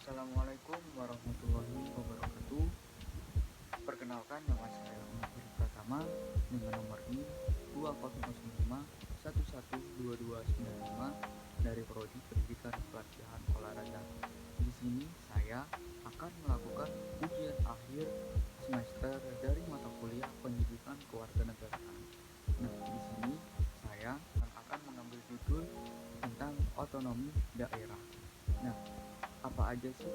Assalamualaikum warahmatullahi wabarakatuh. Perkenalkan, nama saya Muhammad Pratama dengan nomor NIM 2095 dari Prodi Pendidikan Pelatihan Olahraga. Di sini saya akan melakukan ujian akhir semester dari mata kuliah Pendidikan Kewarganegaraan. Nah, di sini saya akan mengambil judul tentang otonomi daerah. Nah, apa aja sih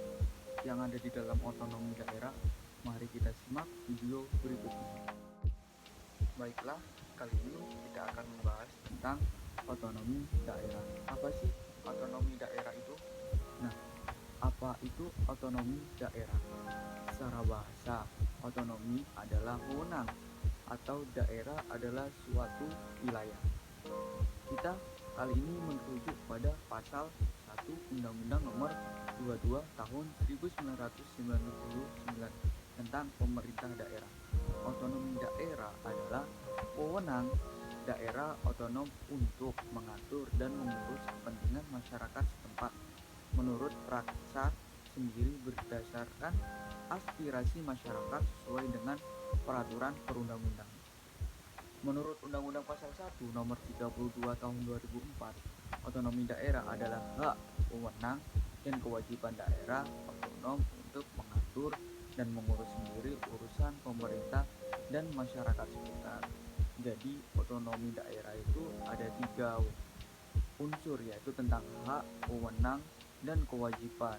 yang ada di dalam otonomi daerah? Mari kita simak video berikut ini. Baiklah, kali ini kita akan membahas tentang otonomi daerah. Apa sih otonomi daerah itu? Nah, apa itu otonomi daerah? Secara bahasa, otonomi adalah wewenang atau daerah adalah suatu wilayah. Kita kali ini merujuk pada pasal 1 Undang-Undang Nomor 22 Tahun 1999 tentang pemerintah daerah. Otonomi daerah adalah wewenang daerah otonom untuk mengatur dan mengurus kepentingan masyarakat setempat menurut praksa sendiri berdasarkan aspirasi masyarakat sesuai dengan peraturan perundang-undangan. Menurut Undang-Undang Pasal 1 Nomor 32 Tahun 2004, otonomi daerah adalah hak, wewenang, dan kewajiban daerah otonom untuk mengatur dan mengurus sendiri urusan pemerintah dan masyarakat sekitar. Jadi, otonomi daerah itu ada 3 unsur, yaitu tentang hak, wewenang, dan kewajiban.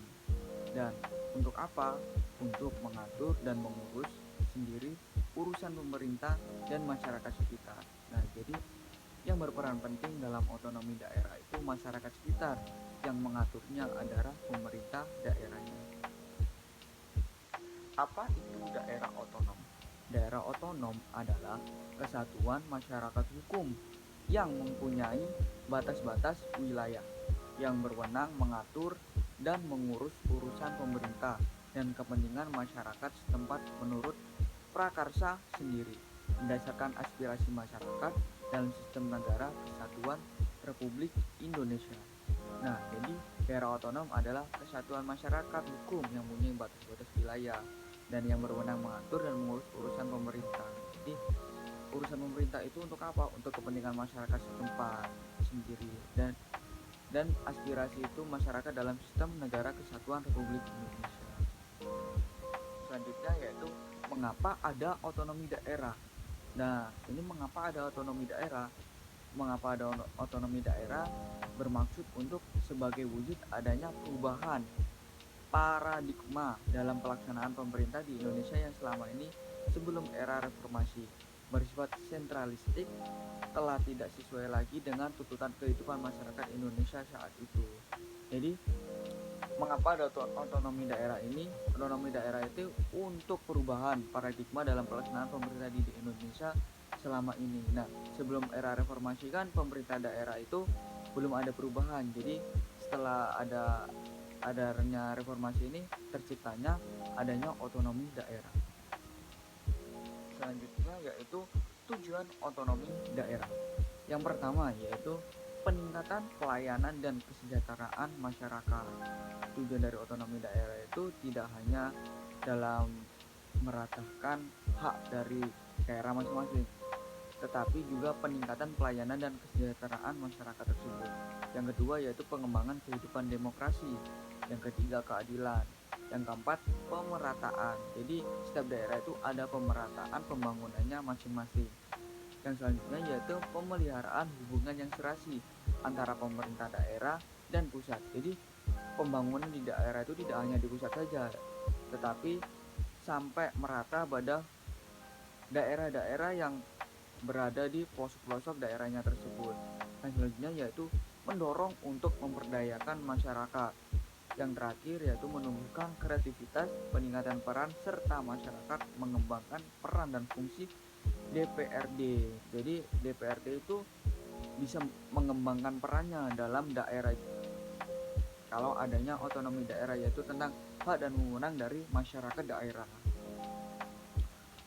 Dan untuk apa? Untuk mengatur dan mengurus sendiri urusan pemerintah dan masyarakat sekitar. Nah, jadi yang berperan penting dalam otonomi daerah itu masyarakat sekitar, yang mengaturnya adalah pemerintah daerahnya. Apa itu daerah otonom? Daerah otonom adalah kesatuan masyarakat hukum yang mempunyai batas-batas wilayah, yang berwenang mengatur dan mengurus urusan pemerintah dan kepentingan masyarakat setempat menurut prakarsa sendiri, berdasarkan aspirasi masyarakat dalam sistem negara kesatuan Republik Indonesia. Nah, jadi daerah otonom adalah kesatuan masyarakat hukum yang mempunyai batas-batas wilayah dan yang berwenang mengatur dan mengurus urusan pemerintah. Jadi, urusan pemerintah itu untuk apa? Untuk kepentingan masyarakat setempat sendiri dan aspirasi itu masyarakat dalam sistem negara kesatuan Republik Indonesia. Selanjutnya yaitu mengapa ada otonomi daerah. Nah, ini mengapa ada otonomi daerah? Mengapa ada otonomi daerah? Bermaksud untuk sebagai wujud adanya perubahan paradigma dalam pelaksanaan pemerintah di Indonesia yang selama ini sebelum era reformasi bersifat sentralistik telah tidak sesuai lagi dengan tuntutan kehidupan masyarakat Indonesia saat itu. Jadi, mengapa ada otonomi daerah ini? Otonomi daerah itu untuk perubahan paradigma dalam pelaksanaan pemerintah di Indonesia selama ini. Nah, sebelum era reformasi kan pemerintah daerah itu belum ada perubahan. Jadi setelah adanya reformasi ini terciptanya adanya otonomi daerah. Selanjutnya yaitu tujuan otonomi daerah. Yang pertama yaitu peningkatan pelayanan dan kesejahteraan masyarakat. Tujuan dari otonomi daerah itu tidak hanya dalam meratakan hak dari daerah masing-masing, tetapi juga peningkatan pelayanan dan kesejahteraan masyarakat tersebut. Yang kedua yaitu pengembangan kehidupan demokrasi. Yang ketiga keadilan. Yang keempat pemerataan. Jadi setiap daerah itu ada pemerataan pembangunannya masing-masing. Yang selanjutnya yaitu pemeliharaan hubungan yang serasi antara pemerintah daerah dan pusat. Jadi pembangunan di daerah itu tidak hanya di pusat saja, tetapi sampai merata pada daerah-daerah yang berada di pelosok-pelosok daerahnya tersebut. Dan selanjutnya yaitu mendorong untuk memperdayakan masyarakat. Yang terakhir yaitu menumbuhkan kreativitas, peningkatan peran, serta masyarakat mengembangkan peran dan fungsi DPRD. Jadi DPRD itu bisa mengembangkan perannya dalam daerah kalau adanya otonomi daerah, yaitu tentang hak dan wewenang dari masyarakat daerah.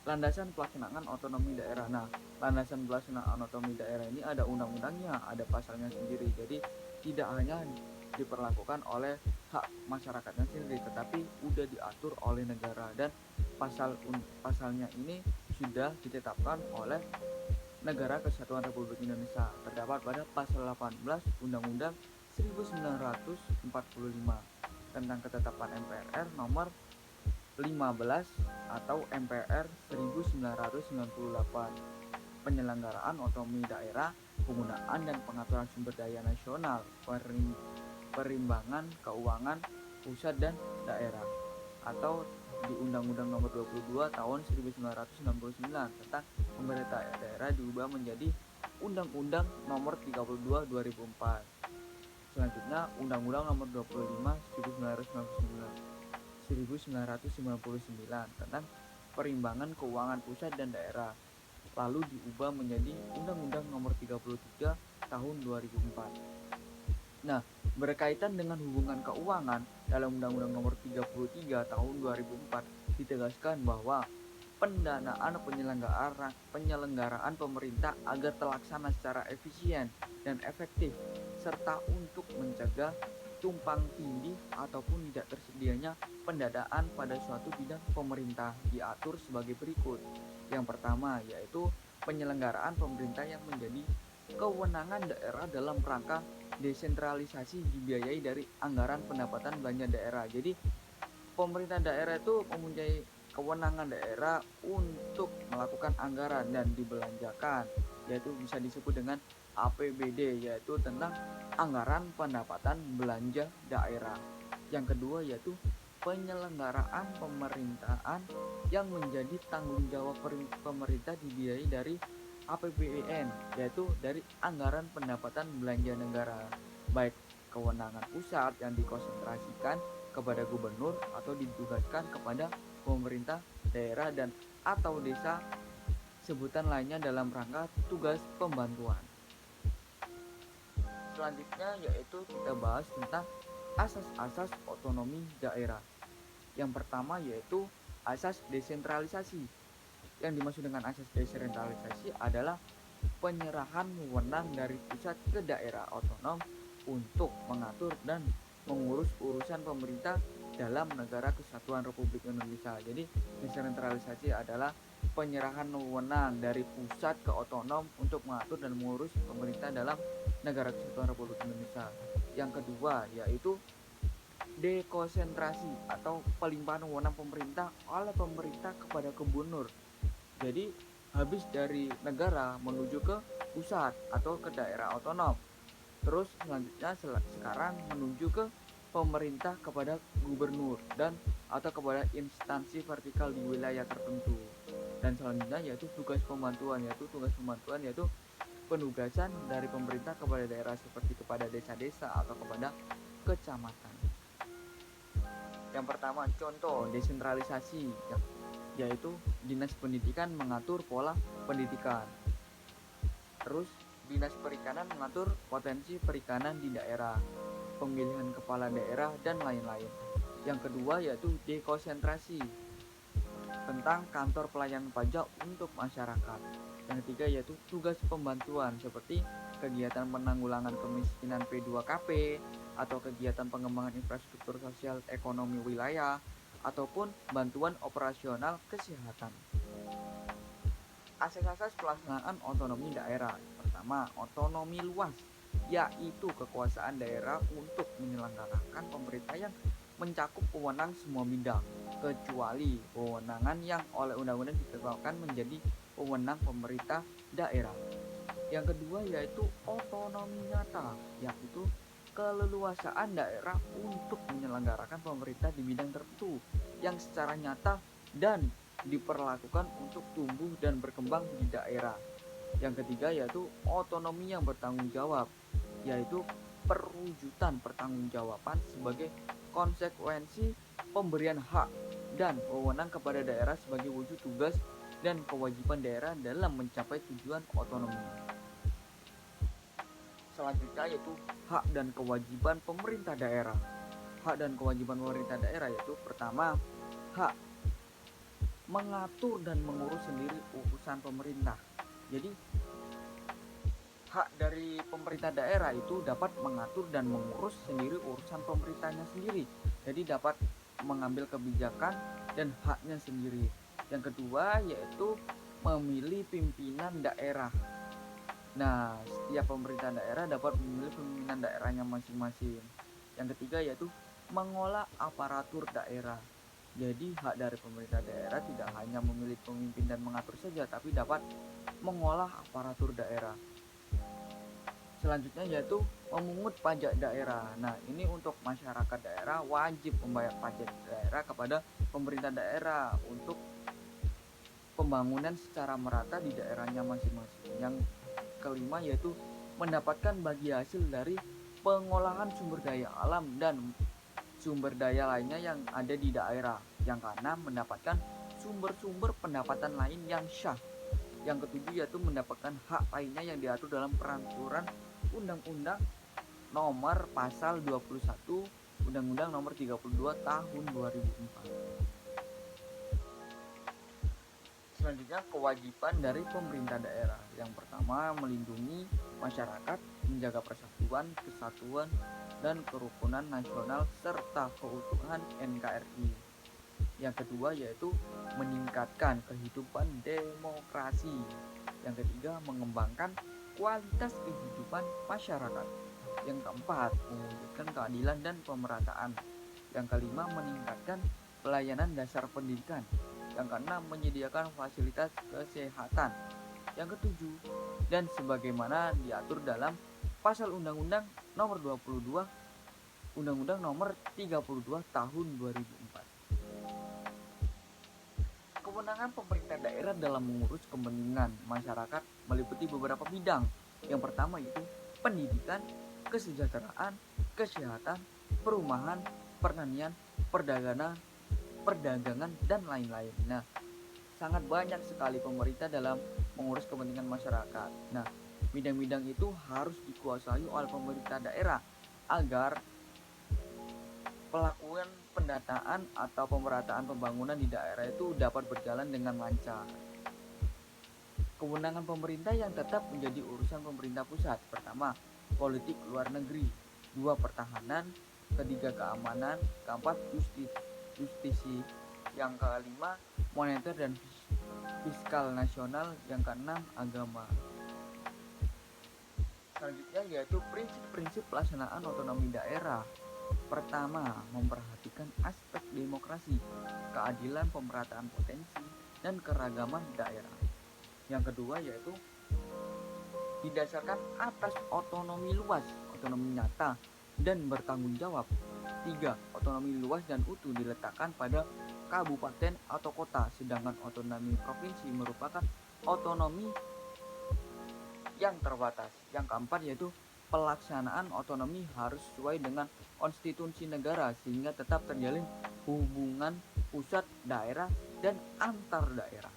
Landasan pelaksanaan otonomi daerah. Nah, landasan pelaksanaan otonomi daerah ini ada undang-undangnya, ada pasalnya sendiri. Jadi tidak hanya diperlakukan oleh hak masyarakatnya sendiri, tetapi udah diatur oleh negara, dan pasalnya ini sudah ditetapkan oleh Negara Kesatuan Republik Indonesia, terdapat pada pasal 18 Undang-Undang 1945 tentang ketetapan MPR nomor 15 atau MPR 1998, penyelenggaraan otonomi daerah, penggunaan dan pengaturan sumber daya nasional, perimbangan keuangan pusat dan daerah, atau di Undang-Undang Nomor 22 Tahun 1999 tentang pemerintah daerah diubah menjadi Undang-Undang Nomor 32 2004. Selanjutnya Undang-Undang Nomor 25 1999 tentang perimbangan keuangan pusat dan daerah, lalu diubah menjadi Undang-Undang Nomor 33 Tahun 2004. Nah, berkaitan dengan hubungan keuangan, dalam Undang-Undang Nomor 33 Tahun 2004 ditegaskan bahwa pendanaan penyelenggaraan pemerintah agar terlaksana secara efisien dan efektif, serta untuk mencegah tumpang tindih ataupun tidak tersedianya pendanaan pada suatu bidang pemerintah diatur sebagai berikut. Yang pertama yaitu penyelenggaraan pemerintah yang menjadi kewenangan daerah dalam rangka desentralisasi dibiayai dari anggaran pendapatan belanja daerah. Jadi pemerintah daerah itu mempunyai kewenangan daerah untuk melakukan anggaran dan dibelanjakan, yaitu bisa disebut dengan APBD, yaitu tentang anggaran pendapatan belanja daerah. Yang kedua yaitu penyelenggaraan pemerintahan yang menjadi tanggung jawab pemerintah dibiayai dari APBN, yaitu dari anggaran pendapatan belanja negara, baik kewenangan pusat yang dikonsentrasikan kepada gubernur atau ditugaskan kepada pemerintah daerah dan atau desa sebutan lainnya dalam rangka tugas pembantuan. Selanjutnya yaitu kita bahas tentang asas-asas otonomi daerah. Yang pertama yaitu asas desentralisasi. Yang dimaksud dengan asas desentralisasi adalah penyerahan wewenang dari pusat ke daerah otonom untuk mengatur dan mengurus urusan pemerintah dalam Negara Kesatuan Republik Indonesia. Jadi desentralisasi adalah penyerahan wewenang dari pusat ke otonom untuk mengatur dan mengurus pemerintah dalam Negara Kesatuan Republik Indonesia. Yang kedua yaitu dekonsentrasi atau pelimpahan wewenang pemerintah oleh pemerintah kepada gubernur. Jadi habis dari negara menuju ke pusat atau ke daerah otonom. Terus selanjutnya sekarang menuju ke pemerintah kepada gubernur dan atau kepada instansi vertikal di wilayah tertentu. Dan selanjutnya yaitu tugas pembantuan yaitu penugasan dari pemerintah kepada daerah seperti kepada desa-desa atau kepada kecamatan. Yang pertama contoh desentralisasi yaitu Dinas Pendidikan mengatur pola pendidikan. Terus Dinas Perikanan mengatur potensi perikanan di daerah, pemilihan kepala daerah dan lain-lain. Yang kedua yaitu dekonsentrasi tentang kantor pelayanan pajak untuk masyarakat. Yang ketiga yaitu tugas pembantuan seperti kegiatan penanggulangan kemiskinan P2KP atau kegiatan pengembangan infrastruktur sosial ekonomi wilayah ataupun bantuan operasional kesehatan. Asas-asas pelaksanaan otonomi daerah. Pertama, otonomi luas, yaitu kekuasaan daerah untuk menyelenggarakan pemerintah yang mencakup wewenang semua bidang, kecuali wewenangan yang oleh undang-undang ditetapkan menjadi wewenang pemerintah daerah. Yang kedua yaitu otonomi nyata, yaitu keleluasaan daerah untuk menyelenggarakan pemerintah di bidang tertentu yang secara nyata dan diperlakukan untuk tumbuh dan berkembang di daerah. Yang ketiga yaitu otonomi yang bertanggung jawab, yaitu perwujudan pertanggungjawaban sebagai konsekuensi pemberian hak dan wewenang kepada daerah sebagai wujud tugas dan kewajiban daerah dalam mencapai tujuan otonomi. Selanjutnya yaitu hak dan kewajiban pemerintah daerah. Hak dan kewajiban pemerintah daerah yaitu pertama, hak mengatur dan mengurus sendiri urusan pemerintah. Jadi Hak dari pemerintah daerah itu dapat mengatur dan mengurus sendiri urusan pemerintahnya sendiri. Jadi dapat mengambil kebijakan dan haknya sendiri. Yang kedua yaitu memilih pimpinan daerah. Nah, setiap pemerintah daerah dapat memilih pimpinan daerahnya masing-masing. Yang ketiga yaitu mengolah aparatur daerah. Jadi hak dari pemerintah daerah tidak hanya memilih pemimpin dan mengatur saja, tapi dapat mengolah aparatur daerah. Selanjutnya yaitu memungut pajak daerah. Nah, ini untuk masyarakat daerah wajib membayar pajak daerah kepada pemerintah daerah untuk pembangunan secara merata di daerahnya masing-masing. Yang kelima yaitu mendapatkan bagi hasil dari pengolahan sumber daya alam dan sumber daya lainnya yang ada di daerah. Yang keenam mendapatkan sumber-sumber pendapatan lain yang syah. Yang ketujuh yaitu mendapatkan hak lainnya yang diatur dalam peraturan Undang-Undang Nomor Pasal 21 Undang-Undang Nomor 32 Tahun 2004. Selanjutnya kewajiban dari pemerintah daerah. Yang pertama melindungi masyarakat, menjaga persatuan, kesatuan, dan kerukunan nasional serta keutuhan NKRI. Yang kedua yaitu meningkatkan kehidupan demokrasi. Yang ketiga mengembangkan kualitas kehidupan masyarakat. Yang keempat mewujudkan keadilan dan pemerataan. Yang kelima meningkatkan pelayanan dasar pendidikan. Yang keenam menyediakan fasilitas kesehatan. Yang ketujuh dan sebagaimana diatur dalam pasal Undang-Undang Nomor 22 Undang-Undang Nomor 32 Tahun 2004. Kewenangan pemerintah daerah dalam mengurus kepentingan masyarakat meliputi beberapa bidang. Yang pertama yaitu pendidikan, kesejahteraan, kesehatan, perumahan, pertanian, perdagangan, dan lain-lain. Nah, sangat banyak sekali pemerintah dalam mengurus kepentingan masyarakat. Nah, bidang-bidang itu harus dikuasai oleh pemerintah daerah agar pelakuan pendataan atau pemerataan pembangunan di daerah itu dapat berjalan dengan lancar. Kewenangan pemerintah yang tetap menjadi urusan pemerintah pusat. Pertama, politik luar negeri. Dua, pertahanan. Ketiga, keamanan. Keempat, justisi. Yang kelima, moneter dan fiskal nasional. Yang keenam, agama. Selanjutnya yaitu prinsip-prinsip pelaksanaan otonomi daerah. Pertama, memperhatikan aspek demokrasi, keadilan pemerataan potensi, dan keragaman daerah. Yang kedua yaitu didasarkan atas otonomi luas, otonomi nyata, dan bertanggung jawab. Tiga, otonomi luas dan utuh diletakkan pada kabupaten atau kota, sedangkan otonomi provinsi merupakan otonomi yang terbatas. Yang keempat yaitu pelaksanaan otonomi harus sesuai dengan konstitusi negara sehingga tetap terjalin hubungan pusat, daerah, dan antar daerah.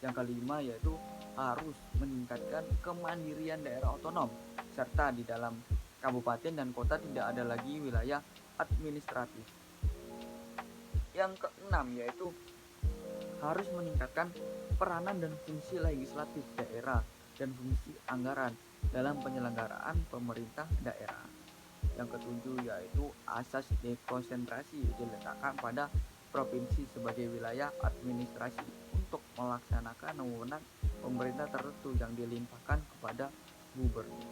Yang kelima yaitu harus meningkatkan kemandirian daerah otonom serta di dalam kabupaten dan kota tidak ada lagi wilayah administratif. Yang keenam yaitu harus meningkatkan peranan dan fungsi legislatif daerah dan fungsi anggaran dalam penyelenggaraan pemerintah daerah. Yang ketujuh yaitu asas dekonsentrasi diletakkan pada provinsi sebagai wilayah administrasi untuk melaksanakan wewenang pemerintah tertentu yang dilimpahkan kepada gubernur.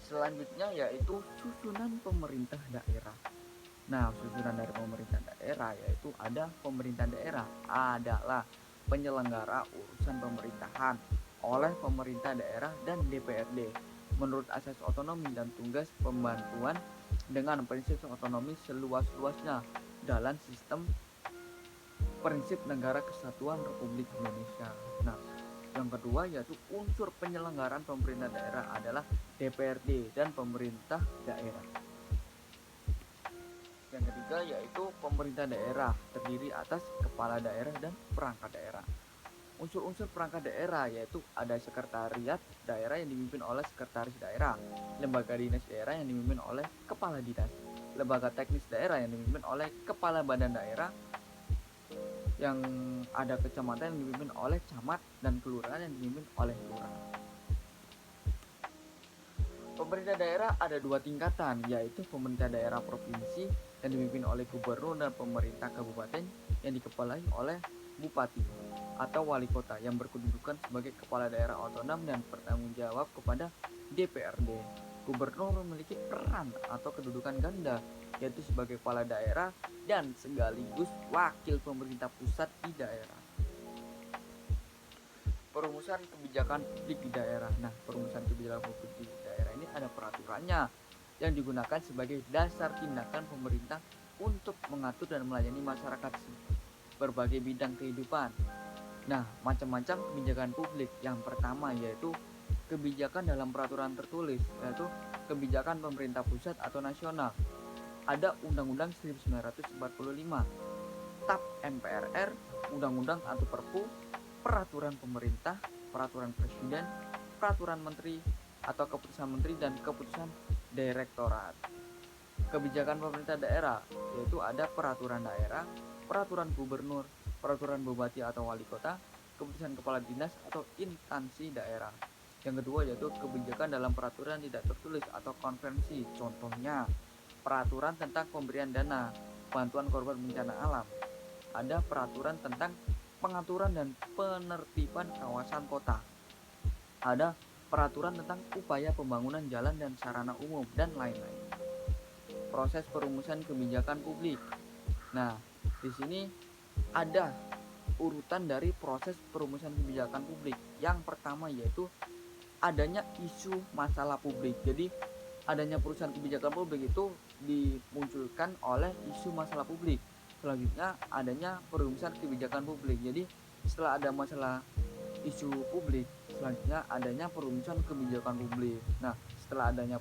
Selanjutnya yaitu susunan pemerintah daerah. Nah, susunan dari pemerintah daerah yaitu ada pemerintah daerah adalah penyelenggara urusan pemerintahan oleh pemerintah daerah dan DPRD menurut asas otonomi dan tugas pembantuan dengan prinsip otonomi seluas-luasnya dalam sistem prinsip negara kesatuan Republik Indonesia. Nah, yang kedua yaitu unsur penyelenggaraan pemerintah daerah adalah DPRD dan pemerintah daerah. Yang ketiga yaitu pemerintah daerah terdiri atas kepala daerah dan perangkat daerah. Unsur-unsur perangkat daerah yaitu ada sekretariat daerah yang dipimpin oleh sekretaris daerah, lembaga dinas daerah yang dipimpin oleh kepala dinas, lembaga teknis daerah yang dipimpin oleh kepala badan daerah, yang ada kecamatan yang dipimpin oleh camat dan kelurahan yang dipimpin oleh lurah. Pemerintah daerah ada dua tingkatan, yaitu pemerintah daerah provinsi yang dipimpin oleh gubernur dan pemerintah kabupaten yang dikepalai oleh bupati atau wali kota yang berkedudukan sebagai kepala daerah otonom dan bertanggung jawab kepada DPRD. Gubernur memiliki peran atau kedudukan ganda, yaitu sebagai kepala daerah dan sekaligus wakil pemerintah pusat di daerah. Perumusan kebijakan publik di daerah. Nah, perumusan kebijakan publik di daerah ini ada peraturannya yang digunakan sebagai dasar tindakan pemerintah untuk mengatur dan melayani masyarakat berbagai bidang kehidupan. Nah, macam-macam kebijakan publik. Yang pertama yaitu kebijakan dalam peraturan tertulis, yaitu kebijakan pemerintah pusat atau nasional. Ada Undang-Undang 1945, TAP MPRR, Undang-Undang atau Perpu, peraturan pemerintah, peraturan presiden, peraturan menteri atau keputusan menteri dan keputusan direktorat. Kebijakan pemerintah daerah yaitu ada peraturan daerah, peraturan gubernur, peraturan bupati atau wali kota, keputusan kepala dinas atau instansi daerah. Yang kedua yaitu kebijakan dalam peraturan tidak tertulis atau konvensi. Contohnya peraturan tentang pemberian dana bantuan korban bencana alam. Ada peraturan tentang pengaturan dan penertiban kawasan kota. Ada peraturan tentang upaya pembangunan jalan dan sarana umum dan lain-lain. Proses perumusan kebijakan publik. Nah, di sini ada urutan dari proses perumusan kebijakan publik. Yang pertama yaitu adanya isu masalah publik. Jadi adanya perusahaan kebijakan publik itu dimunculkan oleh isu masalah publik. Selanjutnya adanya perumusan kebijakan publik. Jadi setelah ada masalah isu publik, selanjutnya adanya perumusan kebijakan publik. Nah, setelah adanya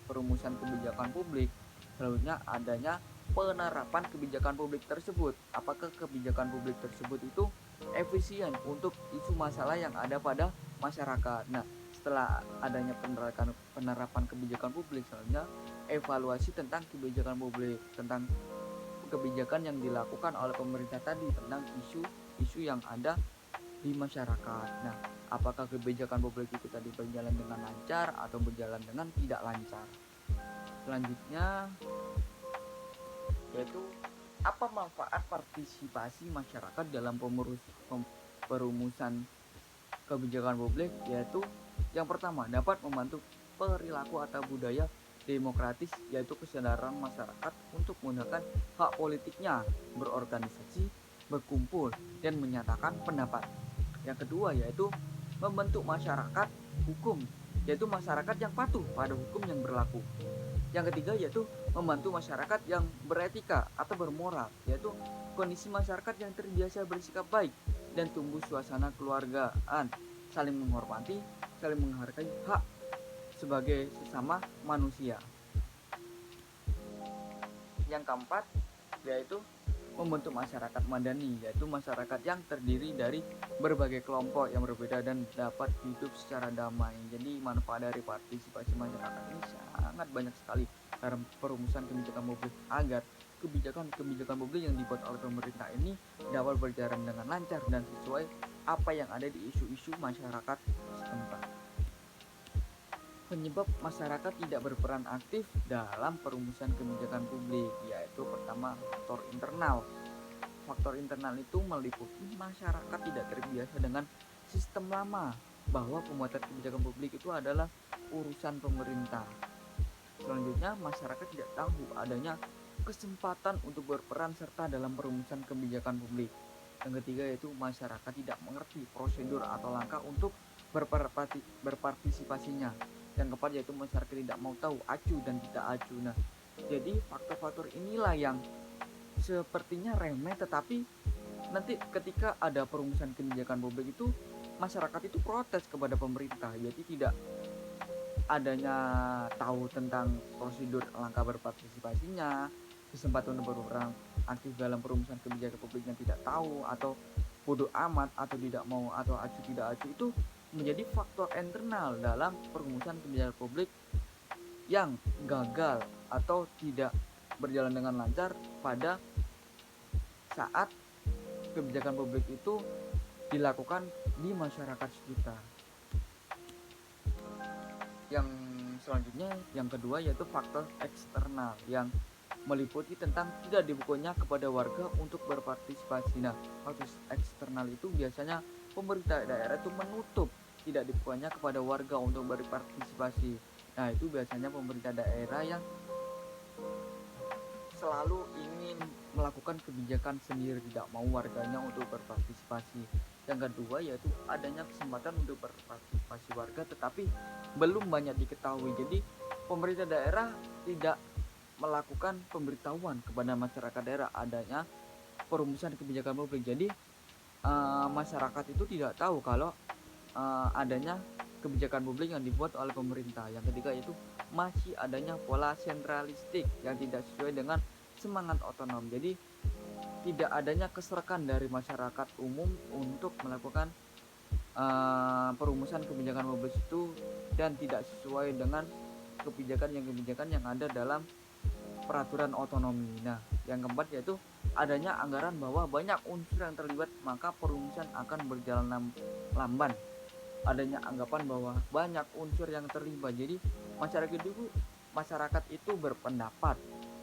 perumusan kebijakan publik, selanjutnya adanya penerapan kebijakan publik tersebut. Apakah kebijakan publik tersebut itu efisien untuk isu masalah yang ada pada masyarakat. Nah, setelah adanya penerapan kebijakan publik, selanjutnya evaluasi tentang kebijakan publik, tentang kebijakan yang dilakukan oleh pemerintah tadi tentang isu-isu yang ada di masyarakat. Nah, apakah kebijakan publik itu tadi berjalan dengan lancar atau berjalan dengan tidak lancar? Selanjutnya yaitu apa manfaat partisipasi masyarakat dalam perumusan kebijakan publik, yaitu yang pertama dapat membantu perilaku atau budaya demokratis, yaitu kesadaran masyarakat untuk menggunakan hak politiknya, berorganisasi, berkumpul, dan menyatakan pendapat. Yang kedua yaitu membentuk masyarakat hukum, yaitu masyarakat yang patuh pada hukum yang berlaku. Yang ketiga yaitu membantu masyarakat yang beretika atau bermoral, yaitu kondisi masyarakat yang terbiasa bersikap baik dan tumbuh suasana keluargaan, saling menghormati, saling menghargai hak sebagai sesama manusia. Yang keempat yaitu membentuk masyarakat madani, yaitu masyarakat yang terdiri dari berbagai kelompok yang berbeda dan dapat hidup secara damai. Jadi manfaat dari partisipasi masyarakat ini sangat banyak sekali dalam perumusan kebijakan publik agar kebijakan publik yang dibuat oleh pemerintah ini dapat berjalan dengan lancar dan sesuai apa yang ada di isu-isu masyarakat setempat. Penyebab masyarakat tidak berperan aktif dalam perumusan kebijakan publik, yaitu pertama faktor internal. Faktor internal itu meliputi masyarakat tidak terbiasa dengan sistem lama, bahwa pembuatan kebijakan publik itu adalah urusan pemerintah. Selanjutnya, masyarakat tidak tahu adanya kesempatan untuk berperan serta dalam perumusan kebijakan publik. Yang ketiga yaitu masyarakat tidak mengerti prosedur atau langkah untuk berpartisipasinya. Yang keempat yaitu masyarakat tidak mau tahu acu dan tidak acu. Nah, jadi faktor-faktor inilah yang sepertinya remeh, tetapi nanti ketika ada perumusan kebijakan publik itu masyarakat itu protes kepada pemerintah, jadi tidak adanya tahu tentang prosedur langkah berpartisipasinya, kesempatan untuk berperan aktif dalam perumusan kebijakan publik yang tidak tahu, atau bodoh amat atau tidak mau atau acu tidak acu, itu menjadi faktor internal dalam perumusan kebijakan publik yang gagal atau tidak berjalan dengan lancar pada saat kebijakan publik itu dilakukan di masyarakat sekitar. Yang selanjutnya, yang kedua yaitu faktor eksternal yang meliputi tentang tidak dibukanya kepada warga untuk berpartisipasi. Nah, faktor eksternal itu biasanya pemerintah daerah itu menutup tidak dibukanya kepada warga untuk berpartisipasi. Nah, itu biasanya pemerintah daerah yang selalu ingin melakukan kebijakan sendiri, tidak mau warganya untuk berpartisipasi. Yang kedua yaitu adanya kesempatan untuk berpartisipasi warga tetapi belum banyak diketahui. Jadi pemerintah daerah tidak melakukan pemberitahuan kepada masyarakat daerah adanya perumusan kebijakan publik. Jadi masyarakat itu tidak tahu kalau adanya kebijakan publik yang dibuat oleh pemerintah. Yang ketiga yaitu masih adanya pola sentralistik yang tidak sesuai dengan semangat otonom. Jadi tidak adanya keserakahan dari masyarakat umum untuk melakukan perumusan kebijakan publik itu dan tidak sesuai dengan kebijakan yang ada dalam peraturan otonomi. Nah, yang keempat yaitu adanya anggaran bahwa banyak unsur yang terlibat maka perumusan akan berjalan lamban. Adanya anggapan bahwa banyak unsur yang terlibat. Jadi masyarakat itu berpendapat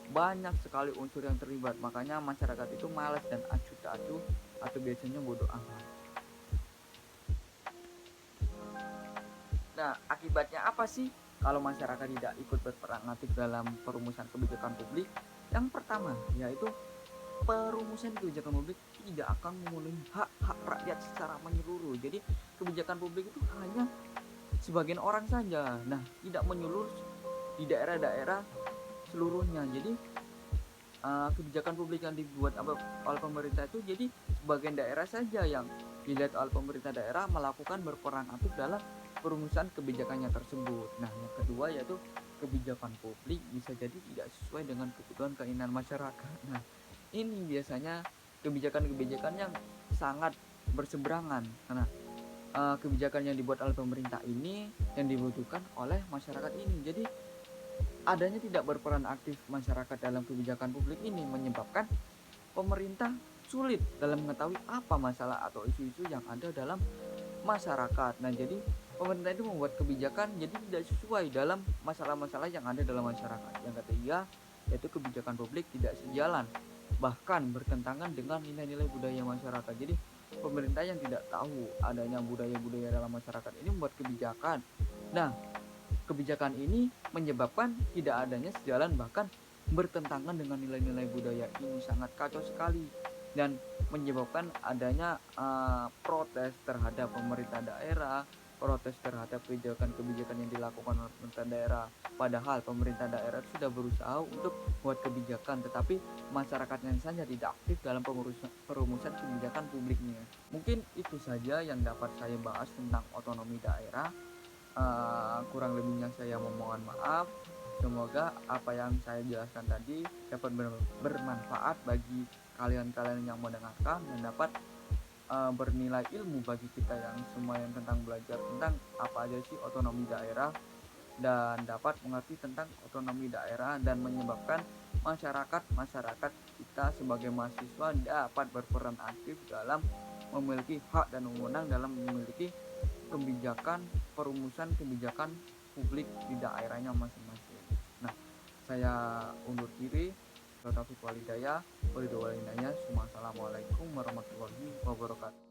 banyak sekali unsur yang terlibat, makanya masyarakat itu malas dan acuh tak acuh atau biasanya bodoh amat. Nah, akibatnya apa sih kalau masyarakat tidak ikut berperan aktif dalam perumusan kebijakan publik? Yang pertama yaitu perumusan kebijakan publik tidak akan memenuhi hak-hak rakyat secara menyeluruh. Jadi kebijakan publik itu hanya sebagian orang saja. Nah, tidak menyeluruh di daerah-daerah seluruhnya. Jadi kebijakan publik yang dibuat oleh pemerintah itu jadi sebagian daerah saja yang dilihat oleh pemerintah daerah melakukan berperan aktif dalam perumusan kebijakannya tersebut. Nah, yang kedua yaitu kebijakan publik bisa jadi tidak sesuai dengan kebutuhan keinginan masyarakat. Nah, ini biasanya kebijakan-kebijakan yang sangat berseberangan karena kebijakan yang dibuat oleh pemerintah ini yang dibutuhkan oleh masyarakat ini. Jadi adanya tidak berperan aktif masyarakat dalam kebijakan publik ini menyebabkan pemerintah sulit dalam mengetahui apa masalah atau isu-isu yang ada dalam masyarakat. Nah, jadi pemerintah itu membuat kebijakan jadi tidak sesuai dalam masalah-masalah yang ada dalam masyarakat. Yang ketiga yaitu kebijakan publik tidak sejalan bahkan bertentangan dengan nilai-nilai budaya masyarakat. Jadi pemerintah yang tidak tahu adanya budaya-budaya dalam masyarakat ini membuat kebijakan. Nah, kebijakan ini menyebabkan tidak adanya sejalan bahkan bertentangan dengan nilai-nilai budaya. Ini sangat kacau sekali dan menyebabkan adanya protes terhadap pemerintah daerah, protes terhadap kebijakan-kebijakan yang dilakukan oleh pemerintah daerah. Padahal pemerintah daerah sudah berusaha untuk buat kebijakan, tetapi masyarakatnya saja tidak aktif dalam perumusan kebijakan publiknya. Mungkin itu saja yang dapat saya bahas tentang otonomi daerah. Kurang lebihnya saya memohon maaf. Semoga apa yang saya jelaskan tadi dapat bermanfaat bagi kalian-kalian yang mendengarkan dan dapat bernilai ilmu bagi kita yang semua yang tentang belajar tentang apa aja sih otonomi daerah dan dapat mengerti tentang otonomi daerah dan menyebabkan masyarakat kita sebagai mahasiswa dapat berperan aktif dalam memiliki hak dan wewenang dalam memiliki kebijakan perumusan kebijakan publik di daerahnya masing-masing. Nah, saya undur diri. Taufiq walhidayah. Wassalamualaikum warahmatullahi wabarakatuh.